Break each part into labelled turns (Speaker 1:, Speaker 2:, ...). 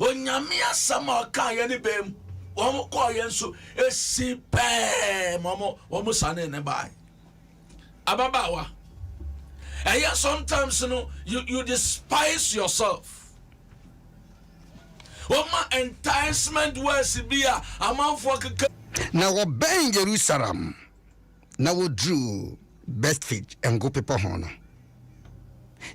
Speaker 1: onyame asama ka ye ne bem wo ko ye nso esi pe mo sane ne bai ababawa sometimes you despise yourself. Oma enticement was bia amanfo keke
Speaker 2: na wo ben Jerusalem na wo drew Bethphage and go people hono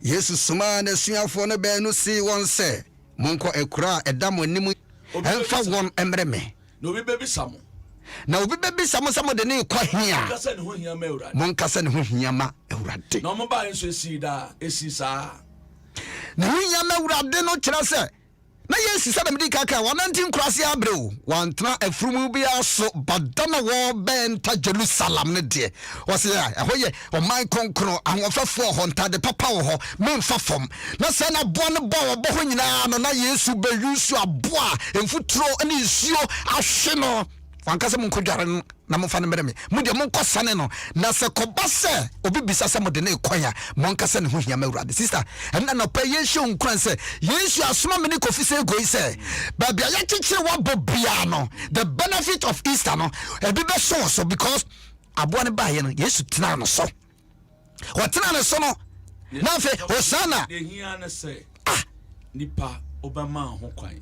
Speaker 2: Yesu suma na suafo no ben no si won se monko ekura edam anim enfa won emreme
Speaker 1: no bi bebi samo
Speaker 2: na obi bebi samo de ne kwa hia
Speaker 1: kasa ne ho hia ma ewrade
Speaker 2: mon kasa ne ho hia ma ewrade
Speaker 1: no mo ba enso esi sa
Speaker 2: ne ho hia ma ewrade no kira se na Yesu said me kaka wanantin krase abreu wantna afrumu bia so badana wo benta Jerusalem ne de wo se ahoye o man konkro ahofafo ho ntade papa wo ho memfa fom na se na bo ne bo wo ho nyina no na Yesu be yusu aboa emfutro ne isuo ahwe no wankase mun kodware na mo fa ne mere me mu de mon kosane no na se koba se obi bisa se mo de ne kwanya mon kase ne ho hia ma urade sister enna no pa Yesu nkran se Yesu asoma me ne kofi se goi se ba bia ya chichire wa bobia no the benefit of Easter no e bi be so because abo ne ba ye no Yesu tena no so o tena no so no na fe Hosanna
Speaker 1: de hia ne se nipa obama ho kwan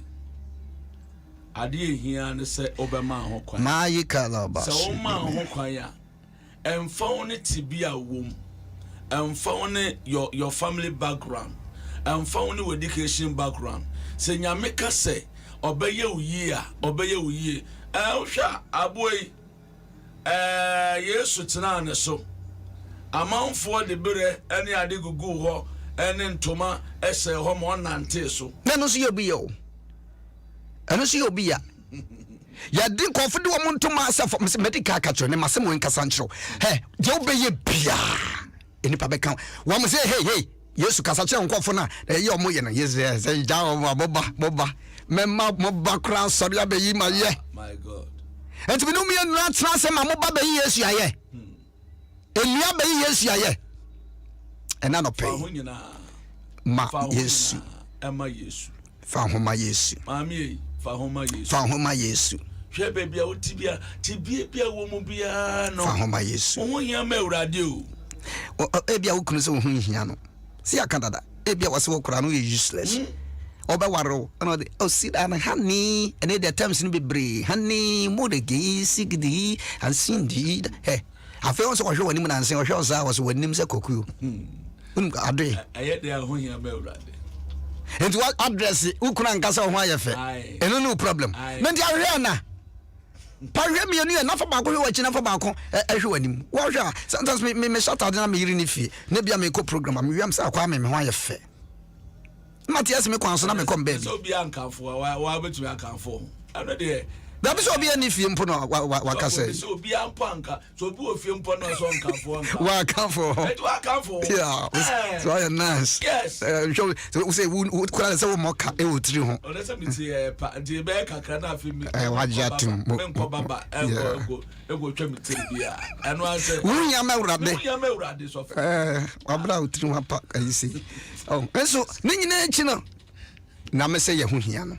Speaker 1: ade hia ne se obema ho kwan
Speaker 2: mai kala ba
Speaker 1: so ma ho kwan ya emfa ne tibia wom emfa ne your family background emfa ne education background se nyame ka se obeye uyi a obeye uyi hwa aboyi Yesu tena ne so amanfo de bere ene ade gugu ho ene ntoma ese ho mo nante so
Speaker 2: na no so yebi yo eno si obi ya din konfide wo montoma asafo medical catcher ne masemo nkasa nchiro he je obeye bia enipa beka wo mo say hey Yesu kasa kire nkofo na ye omo ye na Yesu say ja o boba memma moba kran so bia beyi ma ye
Speaker 1: my god
Speaker 2: enti bi no mi enu tra se ma moba beyi Yesu aye enua beyi Yesu aye ena no pay ma Yesu
Speaker 1: ema Yesu
Speaker 2: fa homa Yesu
Speaker 1: mami fa
Speaker 2: homa Yesu
Speaker 1: hwe bebia otibia tibia wo mu bia no
Speaker 2: fa homa Yesu
Speaker 1: wo hia ma urade o
Speaker 2: ebia wo kunu se wo hia no si akadada ebia wase wo kura no useless obewaro no de o sit and honey and the terms no be bre honey modegi sigdi and sindi he afi won so hwe wani mu na nsen hwe oza was wani se kokuo ade
Speaker 1: aye de ho hia ma urade
Speaker 2: and what address ukuna nkasa ho ayefe eno no problem na ndi ahwe na pa hwe mi enu na fa ba ko hwe wachi na fa ba ko ehwe wanim wo hwe sometimes me shut out na me yiri ni fie na bia me ko program am wiam sa kwa me ho ayefe Matias me kwanso na me kom baby
Speaker 1: so bia nkanfo wa betu akanfo ano de
Speaker 2: da bi so bia ni fie mpo no wakasa
Speaker 1: so bia mpo anka so bi o fie mpo no so nkanfo
Speaker 2: wa kanfo
Speaker 1: it wa kanfo
Speaker 2: yeah so you're nice
Speaker 1: yes
Speaker 2: so say we kula say we moka e wotiri ho
Speaker 1: o say me ti pa di be kakra na afi mi
Speaker 2: wa jatum
Speaker 1: me nko baba ego twa me tiri bia ano ase
Speaker 2: wunya ma
Speaker 1: urade so
Speaker 2: wabra wotiri ho pa ayisi oh eso ni nyina echi no na me say ye ho hia no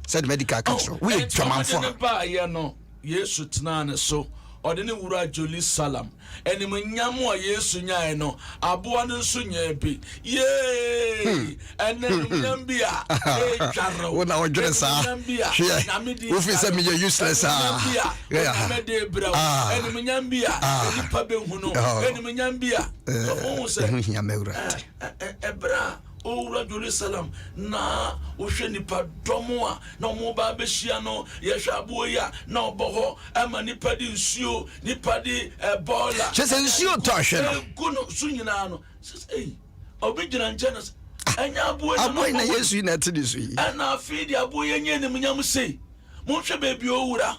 Speaker 2: said medical council we twamanfo
Speaker 1: ba ye no Yesu tena ne so ode ne wura Jerusalem enim nyamo Yesu nyae no aboa no nso nya bi ye enem nyambia twaro
Speaker 2: wona odwere sa wo fi se me useless
Speaker 1: me de bra enim nyambia nipa be hu no enim nyambia o se
Speaker 2: hia mewura
Speaker 1: ebra Owura Jerusalem na ohwe nipa domo na omo ba behia no yehwe aboya na oboho ama nipa di nsuo nipa di ebola
Speaker 2: chese nsuo to ahwe no
Speaker 1: kuno sunyina no obigina nchena anya aboya
Speaker 2: na Yesu na tedi so yi
Speaker 1: na afidi aboya nye ne munyam sei monhwe bebi owura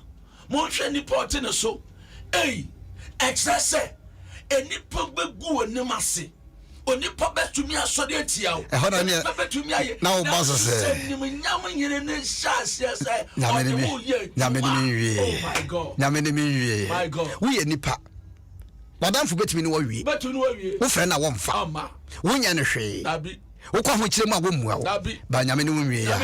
Speaker 1: monhwe nipa otene so excess enipa gbegu onim ase onipa betumi asode atia o
Speaker 2: onipa
Speaker 1: betumi aye
Speaker 2: na o boss say
Speaker 1: nim nyam nyire ne hyaase say
Speaker 2: nyame ni wie
Speaker 1: oh my god
Speaker 2: nyame ni wie
Speaker 1: my god
Speaker 2: we nipa wadamfo betumi ni wo wie
Speaker 1: betumi ni wo wie
Speaker 2: wo fre na wo mfa
Speaker 1: ama
Speaker 2: wonya ne hwe
Speaker 1: abi
Speaker 2: wokɔ ho kyerɛ mu a womua wo ba nyame ne wonwie ya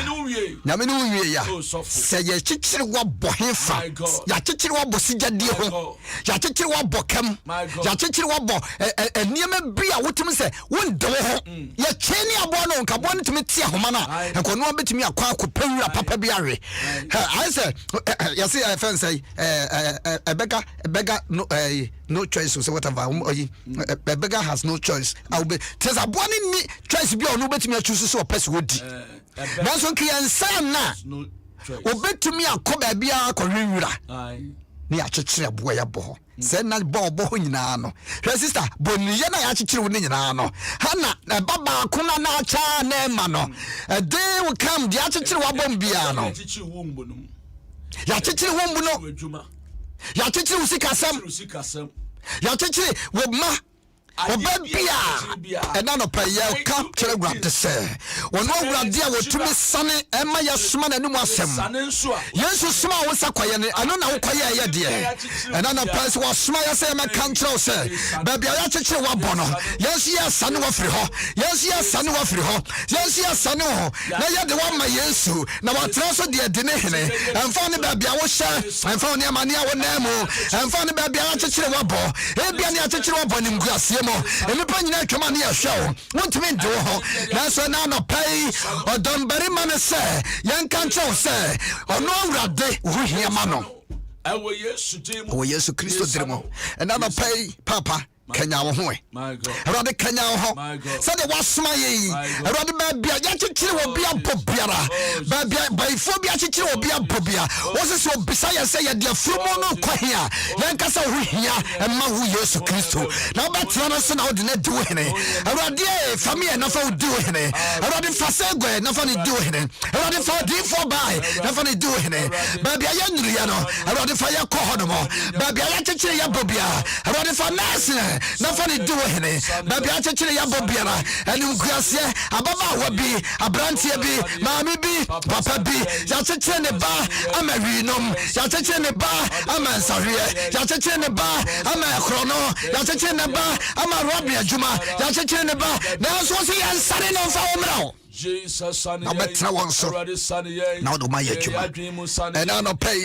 Speaker 2: nyame ne wonwie ya sɛ yɛkyekyere wabɔ hefa yɛakyekyere wabɔ sigyadie ho yɛakyekyere wabɔ kam yɛakyekyere wabɔ nneɛma bi a wotumi sɛ wonde wo ho yɛkyɛ ne aboa no nkaboa no tumi te ahoma no a nkɔnoa bɛtumi akɔ akɔpɛ wura papa bi awe ayɛ sɛ yɛse ɛfɛn sɛ ɛbɛga no choice so whatever a beggar has no choice. There's a born in me choice be on no bet me choose so pass woody. That's okay and son na obet to me a coba bia corrira. Ni a church boy a bo. Send that bobo nyina no. Her sister Bonnie na achichiri wo nyina no. Hana baba kuna na cha na ma no. A day will come the achichiri wa bom bia no. Ya chichiri wombu no. Ya chichiri usikasam. Ya chichiri wo ma Obabia and none of pay capture grab to say. One more grab dear was to be sunny and my yasman and wasem. Yes, you small was a quiet, I don't know quiet dear. And none of place was small as a control, sir. Baby, I touch you one bono. Yes, yes, son of free ho. Yes, son of free ho. Yes, son of ho. Now you're the one my yesu. Now I trust dear dinner and found the baby I was sure. And found your money I would name. And found the baby I touch you one bo. I touch you one in grass. And the penny come on here show. Want to mean do that's why now no pay or done very man say. Young control say. Or no rad day we hear mano. I will yes to Christo Dremo. And now no pay papa. Kenya wo ho Erade Kenya wo ho se de wasoma ye Erade ba bia ya chichire wo bia bobiara ba bia ba ifo bia chichire wo bia bobia wo se so bisa ya se ya de afromo no kwahia yan kasa ho hia emma wo Yesu Kristo na ba tena so na wo de na di wo hene Erade family na fa wo di wo hene Erade fa segwe na fa ni di wo hene Erade fa di for by na fa ni di wo hene ba bia ya nyuru ya no Erade fa ya ko ho no mo ba bia ya chichire ya bobia Erade fa nase na fani do hene baby achechire ya bobiara eni nkuase ababa wabi abrantie bi maami bi papa bi ya chechire ne ba amawinom ya chechire ne ba amansahwe ya chechire ne ba amakrono ya chechire ne ba amarobi adwuma ya chechire ne ba na so se ya nsare no fa omra Jesus son now better one so now do my yechuma and I no pay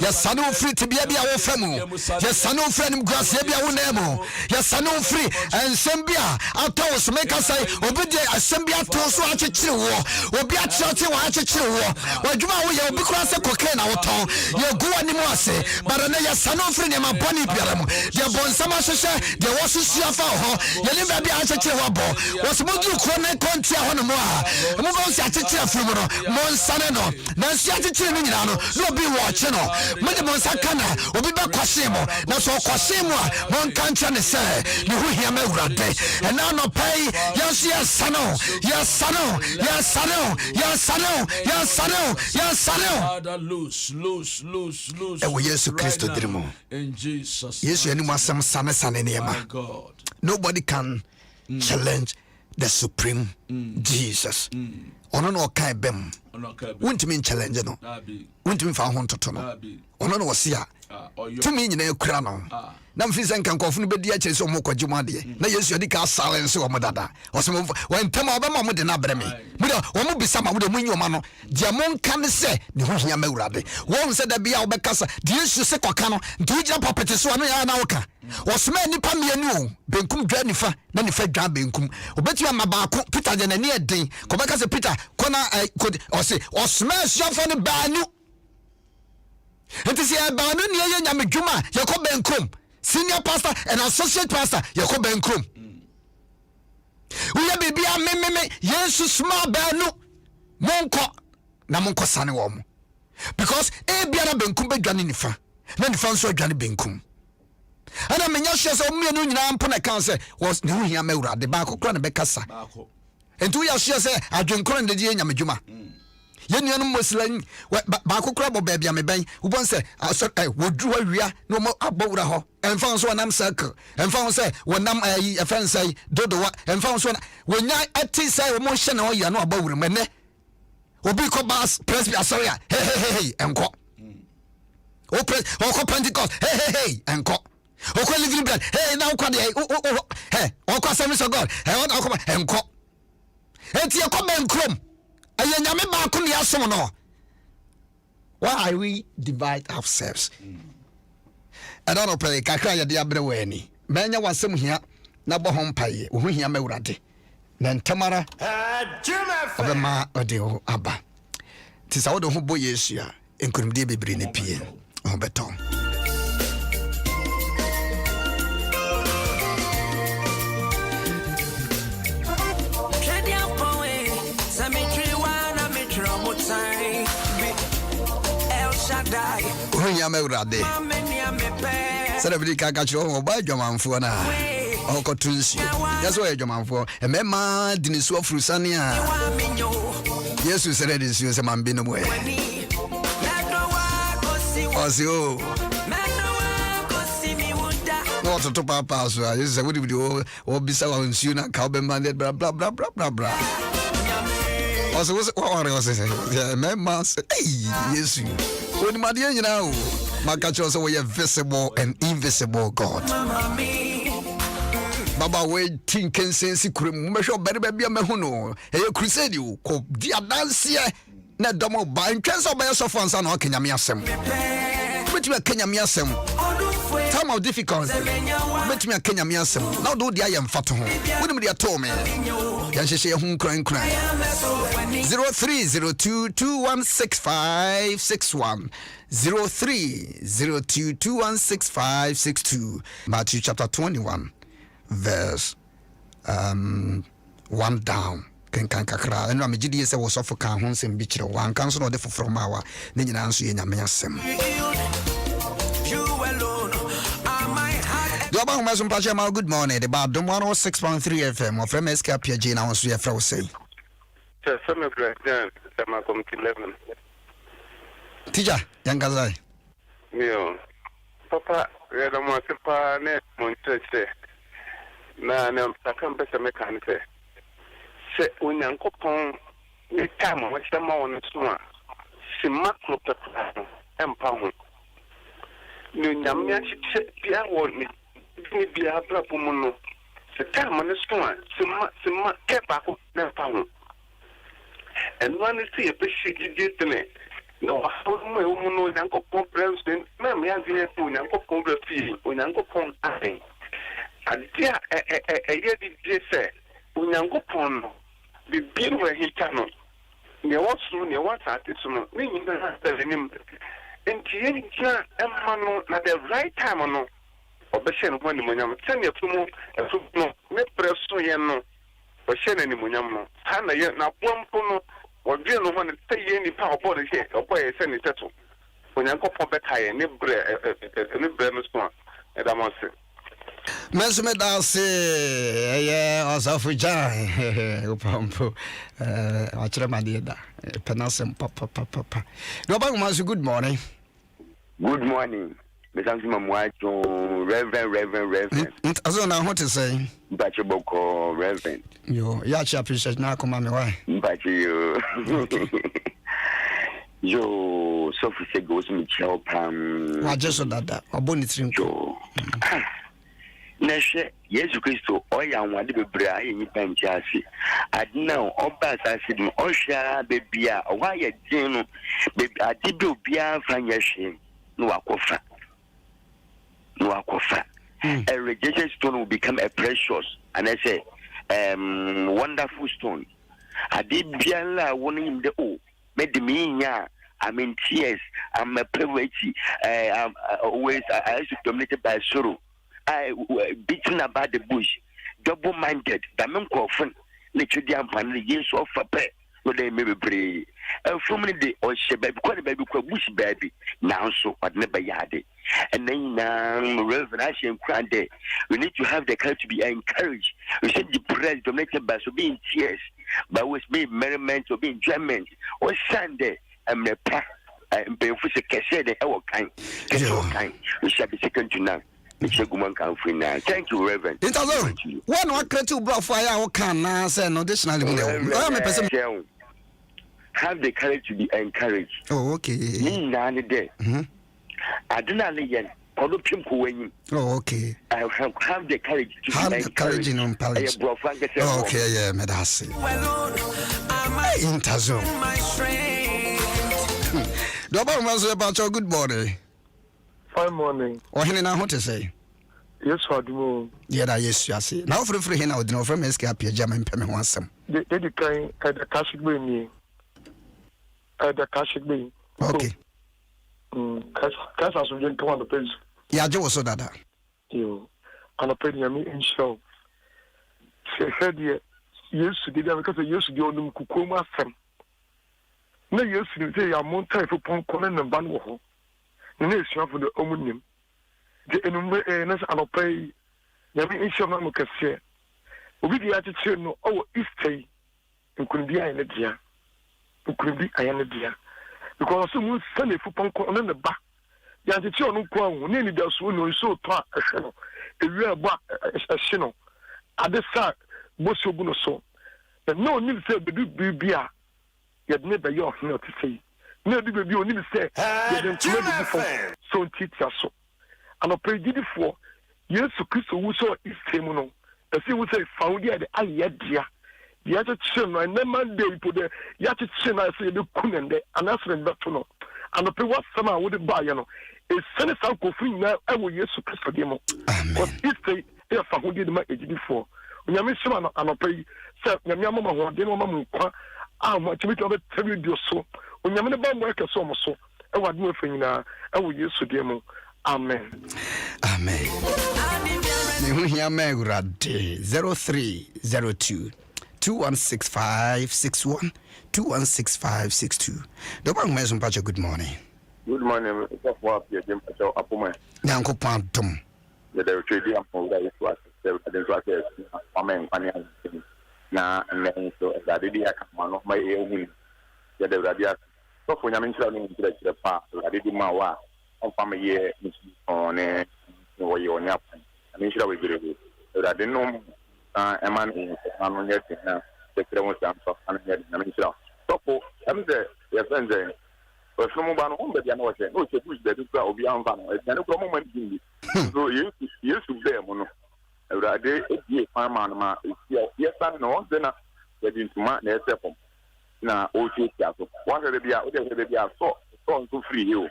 Speaker 2: yes son free to be a famu yes son friend grass be a nemo yes son free and sembia atos make us say obedi asembia to so achechire wo obi achete wo achechire wo wadwuma wo ye obi kura se kokain na woton ye go animu ase but na yes son free ne ma boni biara mu de bonsama hwehwe de wo susu afa ho ye ne ba bia achechire wo bo wo so modu kro na kontia ho no mo a mo ba si achechire from no mo nsane no na si achechire no nyina no no bi watch no mo de mo nsaka na obi ba kwase mo na so kwase mo a mo nkancha ne se ne hu hia ma wurade and now no pay yes sano Father loose e wo Yesu Kristo dirimo in Jesus Yesu eni mo asem sane ne ma nobody can challenge the supreme Jesus. Ono no kai bem. Wuntimi challenge no. Wuntimi fa ho ntoto no. Ono no wosia. Tumi nyina ekura no. Na mfisa nkan kofo no bedi a kyerese omo kwaje mu ade. Na Yesu adi ka silence omo dada. Osemo wentema obema omo de na breme. Mude omo bisa ma mude munyi oma no. Dia monka ne se ne ho hia mawurade. Wo se da bia obekasa. De Yesu se kwaka no. Nti ugira popete so no ya na woka. Osema nipa mienu benkum dwa nifa na nifa dwa benkum obetua mabaako Peter de nani eden ko beka se Peter kona ose osema asiafo ne baanu enti se baanu ne ye nyame dwuma yakọ benkum senior pastor and associate pastor yakọ benkum uya bibia mememe Yesu small baanu monko sane wo mo because biara benkum be dwa ne nifa na nifa nso dwa ne benkum ana menya hye so mienu nyina mpo na kan se was ne hu hia mawurade ba kokora ne bekasa entu ya hye se adwenkoro ne die nyamedwuma ye nuanu muslan ba kokora bo ba bia me ban ubon se wodru awia no mo abowura ho emfa so nam circle emfa so wonam efensai dodowa emfa so wonya ati sai mo hye na o ya no abowura mene obi ko bas presby sorry hey enko o Pentecost hey enko Oko living bread. Hey, now kwa de hey, oko Assembly of God. Hey, what enko. enti ye come nkrom aye nyame ba ko ne asom no. Why we divide ourselves? I don't know pay kakra ye de abre weni menya wasem hia na bo hompaye wo hia mawurade na ntamara obema ode aba tisa wo de ho bo Yesu a enkunimde bebre ne pie ho beton. Hunya mewrade Sarabidi kaka chiro ba dwamanfo na okotunsi yaso ye dwamanfo emema dinisu afurusane a Yesu sere dinsu se mambe no boye osio no to papa so Yesu se wodi o bisa wa nsu na ka obemma bla bla bla bla bla also was emema Yesu when Madia, you know, Makacho, so we are visible and invisible God. Baba, we think and sense, measure better baby, a mehuno, a crusade you, co dear dance, not domo by chance of yourself on San Kenyamiasem. Bet me a Kenyamiasem. Time of difficulty. Bet me a Kenyamiasem. Now do the I am fat home. Wouldn't be a told me. Yashi home crying. 0302216561 0302216562 Matthew chapter 21 verse 1 down kan kakra eno amegidi se wo sofo kan ho nsem bi kire wan kan so no de foforo mawa ne nyina nso ye nyame asem Doba homa so mpache ma good morning the bad 106.3 FM of MSK PG na won so ye fra wo say
Speaker 3: Some of the committee 11.
Speaker 2: Teacher, young guy.
Speaker 3: Papa, we are the most important Monte. Na Sakam Bessa Mechanic. Say, when Uncle Pong, the time which the morning swan, she macro and pound. No Yamia, she Pia won't be a black. The time on the swan, some kept up and pound. And one is see a bit to me. No, I told my woman, Uncle Pong President, Mammy, I did Uncle Pong fee, Uncle Pong I. And dear, a year did say, Uncle Pong, the bill where he cannot. Near what soon, near what artist, meaning the him. And Tia and Mano at the right time or no. Or the same one, when I'm telling you to move, a footnote, make press so yano. Or send any munyamo. Hana yet now one pono or deal no one to say any power body here or boy send it settle. When I go for better, I never respond. And I must say.
Speaker 2: Mesme da se yeah osafuja upampo achira madieda penasem papa Doba Umasu good morning.
Speaker 3: Good morning. Thank you, Mamma. Reverend.
Speaker 2: Aso na what to say?
Speaker 3: Bachoboko, Reverend.
Speaker 2: Yo, ya appreciate na come me why?
Speaker 3: Bachi yo, Sophie said goes me chow pam.
Speaker 2: Wa just that. Obonitrim
Speaker 3: yo. Neshe Yesu Kristo oya nwade bebre aye nipa ntiase adina oba asase no ohwa bebia owa ye din no bebi adibe obia fanya hwe no akofa a rejected stone will become a precious and I say wonderful stone adibia la woni himde o medimi nya I'm in tears I'm a poverty I'm always I used to dominated by sorrow I beaten about the bush, double-minded. The men coffin, nature the ampan, yes, or for pet, so they may be brave. And for many days, or she baby, quite a baby, bush baby, now so, but never yard. And then now, Reverend Ashen Grande, we need to have the courage to be encouraged. We said the prayer dominated by so being tears, but always being merriment or being enjoyment, or Sunday, and the pack, and pay for the cassette, our kind, we shall be second to none. Thank you, Reverend.
Speaker 2: One creative block fire or can say no additionally.
Speaker 3: Have the courage to be encouraged.
Speaker 2: Oh, okay.
Speaker 3: Me none day. I do not live
Speaker 4: Although people when
Speaker 2: okay.
Speaker 4: I have the courage to
Speaker 2: have the courage in palace. Okay, yeah, medasi. Interzo. Double master about your good morning.
Speaker 5: Fine morning.
Speaker 2: Or he now what to say?
Speaker 5: Yes, what do
Speaker 2: yeah, yes, you see. Now for free, now, no from escape your German payment once.
Speaker 5: The kind at the cash me. At the cash me.
Speaker 2: Okay.
Speaker 5: Cash as we come on the page.
Speaker 2: Yeah, Joe so that.
Speaker 5: You on a penny in show. She said, yes, to do because I used to do on Kukuma Sam. No, you say I'm more time for Poncolin and Banwo. The next year for the Omnium. The enumerator and pay. Yami in show Mamma Cassia. We the attitude no, oh, Easter. And couldn't be an idea. It could be an idea. Because someone send a football on the back. The attitude on Kwan, nearly does one so far a shadow. A real back a shadow. At the side, Bosso Bunoso. And no need to say, but do be a. Yet never your not to say. No, do be only to say, so teach us so. And I pray did it for yes, so Christo who saw his temono. As he would say, found the idea. The other chin, I never day put the Yati chin, I say the Kunende, and that's the Batuno. And I pray what summer would buy, you know. A Senate Uncle Free now, I will yes to Christo demo. But if they found the my age before. When I miss him, and I pray, sir, Yamama, or Demo, ah, much of it tell you so. When you're the bomb worker, so much so. I would move in now, I will use to demo. Amen.
Speaker 2: Amen. 0302 216561 216562. The one measure patch. Good morning.
Speaker 3: Good morning. It's what you Jim Pacho Apuma.
Speaker 2: Yanko Pantum.
Speaker 3: The trade of that is what the Amen. Na and so that idea come on my ear. The Radia. So for Yamin the part, I did my work on family year on a way on your I mean, should I be good? So that didn't know. A man in the Cremon and I mean, so I'm there, your friends there. But from one home, but you know what? No, it's that will be on van. It's no moment. So you used to bear mono. I did a farmer, yes, I know, then I get into my nephew. Now, OT Castle. One of the so to free you.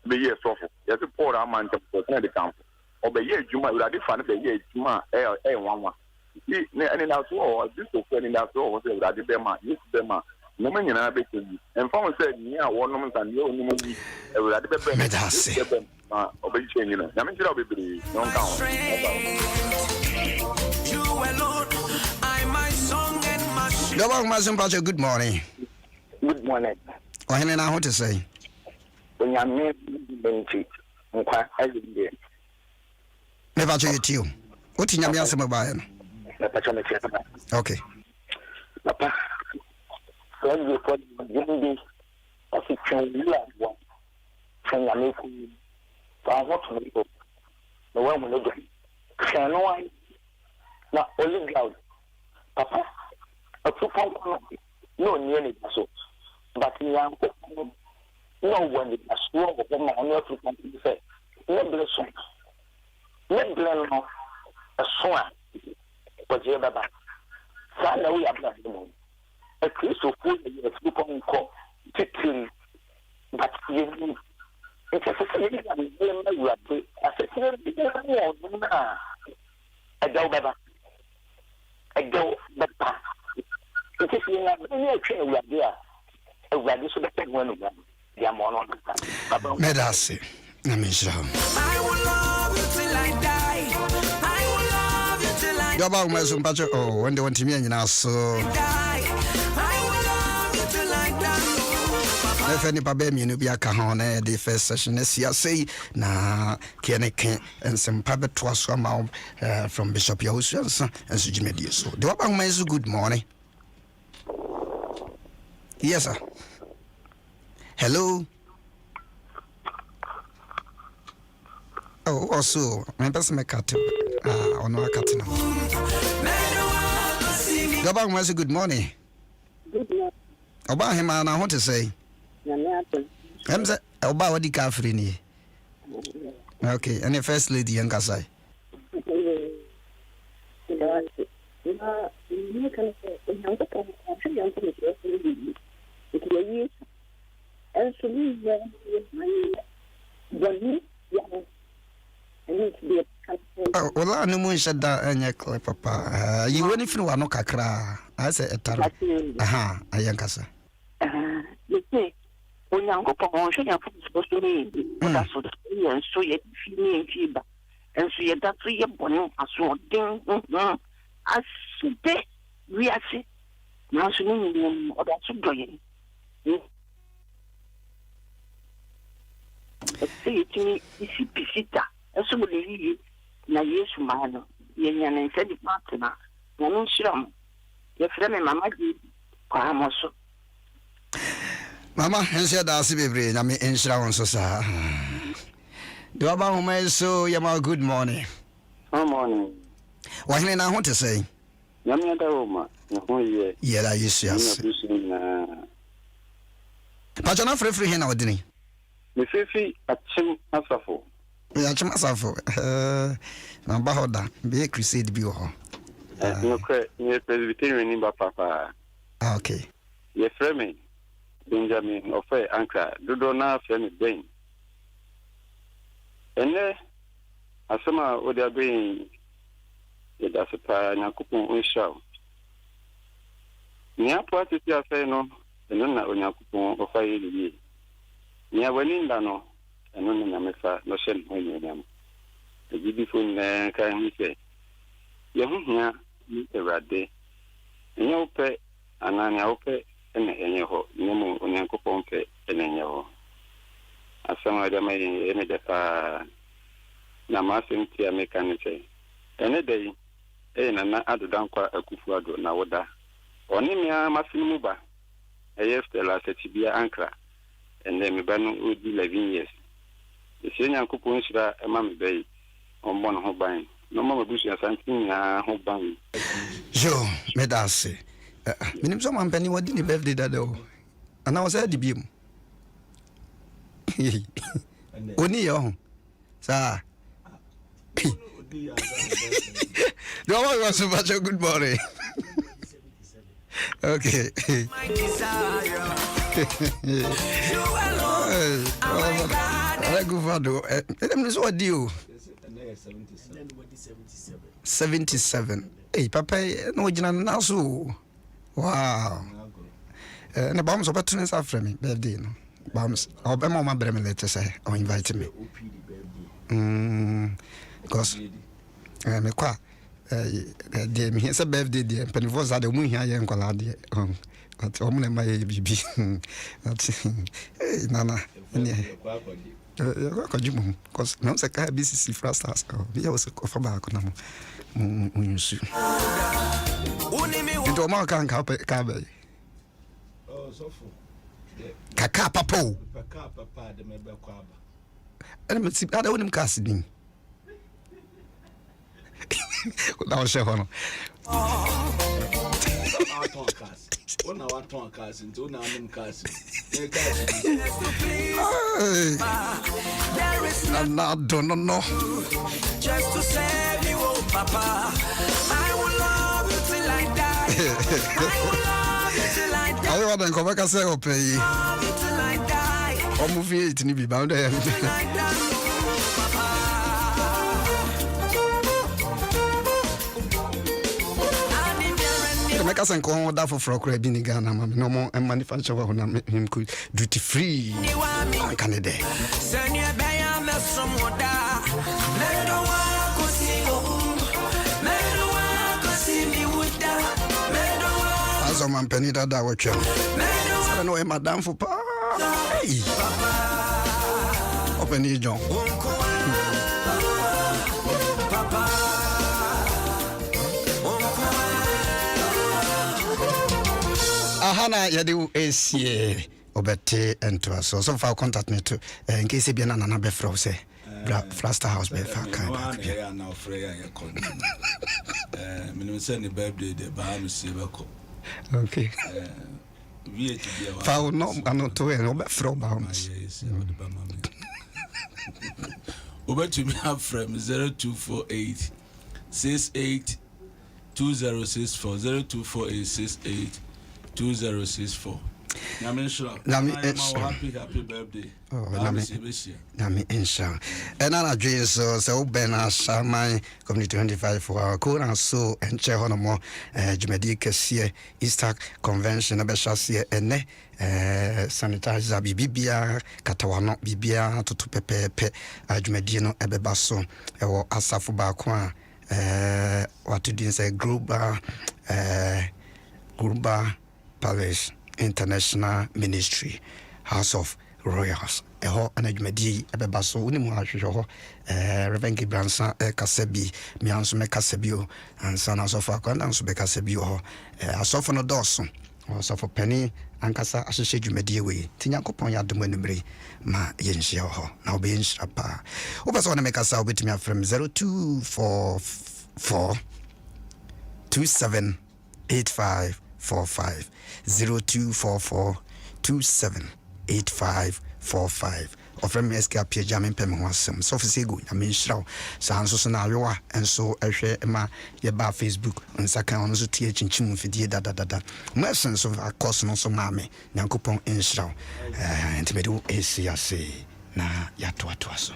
Speaker 3: Be yes, so there's a poor amount of the council. Or be yes, you might have found the yes, you might, one. And in our soul, this is in our soul, that the Bema, use them, no man in our baking. And Fama said, yeah, one moment and you only movie, that the Bema, obey changing. I mean, you'll be no count.
Speaker 6: You alone, I my song and my
Speaker 2: Double Mason Pacho, good morning.
Speaker 4: Good morning.
Speaker 2: Or any now what to say?
Speaker 4: When you're near Benchi, and quite as it did.
Speaker 2: Never to you. What in your answer about? Okay.
Speaker 4: Papa, when you put the of a train, you have one. Train are making for what to make. The one will do. Can no one not only loud. Papa, a two-pound no nearly so. But in young no one is a strong of them on your two company say, no blessing. No blessing a swan. Was your baba. Sana we have nothing. A crystal food is a two-pound call. Tickling. But you it's a facility that is a go baba. A go baba. It is in a train right there. A radio so that one of them. They are more on the
Speaker 2: Medasi. I mean, so.
Speaker 6: I will love you till I die. I will love you till I
Speaker 2: Double Mason Pacho. Oh, when they want to me, now so.
Speaker 6: die. I will love you till I die.
Speaker 2: If any baby, you know, be a kahone, the first session is here, say, na, Kianeke, and some puppet was from Bishop Yosef and Sujimedia. So, Double Mason, good morning. Yes, sir. Hello. Oh, also, my best make cat. Or no cat now. Double Mason, good morning.
Speaker 7: Good morning.
Speaker 2: About him, I want to say. I'm the Oba, what the Caffrine. Okay, and the first lady Yankasai. Well, I know said that and papa. You went if you were no kakra. I said, aha, a Yankasa.
Speaker 4: You say, Onyankopɔn hwɛ yɛn fo so ne ɔda so yɛn so yɛ fi ne fi ba nso yɛ da so yɛ bɔne asoɔden asede wiase nanso ne nyinam ɔda so dɔ yɛn ɛsɛ yɛtumi isi pisita ɛso mo ne yiye na yesu maa no yɛnya ne nsa nipa atena na no nhyira mo yɛfrɛ me mama gye kwaa mo so
Speaker 2: Mama, ensia da si bebre na me enshira won so sa. Do aba homa so yama good morning.
Speaker 4: Good morning.
Speaker 2: Wa hene na ho te sei?
Speaker 4: Nyame da wo ma. Na ho ye.
Speaker 2: Ye la yesu as. Pa jana frefre he na odini.
Speaker 4: Me fefi achim asafo.
Speaker 2: Me achim asafo. Na ba hoda be crusade bi wo ho.
Speaker 4: No kre, ni presbyterian ni ba papa.
Speaker 2: Ah okay.
Speaker 4: Ye frame Benjamin of Ankara, Dodona Femi Bain. And there, as some would have been it as a pa and a coupon on show. Near party, I say no, and none on your coupon of 5 years. Near Wenindano, and none in America, no send when you am. The beautiful can say, Yahu here, you a rat day. And you pay, and I open. Ene ho nemu onyankopon pe enenye ho asama da mai ene da pa na masim ti ameka ne che ene dai na adodan kwa akufu ado na woda oni mia masim mu ba Stella Setibia Ankara ene me ba no odi 11 years ese nyankopon shira ema me bai ombo no ho ban no mama busu asantin na ho ban
Speaker 2: Jo medase minim so man penny what did birthday that do and I was at the beam oni yo sa do I want so much a good morning okay I go for do them is what do 77 hey papa no jina na so wow. Na bombs opportunities after me, birthday, no. Bombs. I'll be my brother later say, or invite me. Because, me qua, here's a birthday, dear, and was at the moon here, young Coladi. That's only my baby. That's, Nana, because no, the car busy for us. We also go for back on when you see. Into my cabe.
Speaker 1: Oh, so for
Speaker 2: Kaka papo.
Speaker 1: Papa, the member Quaba.
Speaker 2: And I don't want him casting. Now, Chevron. One hour ton casting, 2 now in casting. I don't know.
Speaker 6: Just to save you, oh, Papa. I will love you till I die. I will love you till I die.
Speaker 2: I want to come back and say, okay.
Speaker 6: Love you till I die.
Speaker 2: I'm moving it in the bound there.
Speaker 6: Till I die, oh, Papa.
Speaker 2: Make us and call that for crab in Ghana, no more and manufacture him could duty free. Canada.
Speaker 6: Send your bayan some water. Let the one go see you. Let the one go see me with that. Let the one.
Speaker 2: As a man penny that I watch. I don't know, madame for pa. Hey, open the John. Ahana yadu ACA obete ento so far contact me to in case e bia na na be fro say Flaster House be fa kan
Speaker 1: ya na ofreya ya kon minimum say ni birthday de ba am see be ko
Speaker 2: okay
Speaker 1: wie ti bia wa
Speaker 2: fa no ano to e no be fro ba am
Speaker 1: over to me have from 0248 68 2064 0248 68 2064. Happy birthday.
Speaker 2: Nami insha. And I dream so Ben Ashamai community 25 for our code and so and chair honomo Jumedica Sia Easter Convention Abeshasia ene sanitizer bibia katawano bibia to pepe Jumedino ebebaso ewo asafu bakwa what to do say Global Palace International Ministry House of Royals eho anadwumadi ebebaso unimu ahwehwe Reverend Gibransa kasabi mianso me kasabio ansa na sofa kwanda nso be kasabio ho asofo no doso asofo pani ankasa ahyehye dwumadi we tinyankopon ya dom anumre ma yenhye ho na obe yenhra pa obaso na me kasa obetimi afrem 0244 278545 0244 278545 offer me SK Pia Jamin Pem Wasem so fisego na menhiraw sanso so na awewa enso ehwe ma ye ba Facebook nsaka ono so tie chinchim fidie dadadada mo sense of course no so ma me nyankopon enhiraw entimedu esiase na yatoatoa so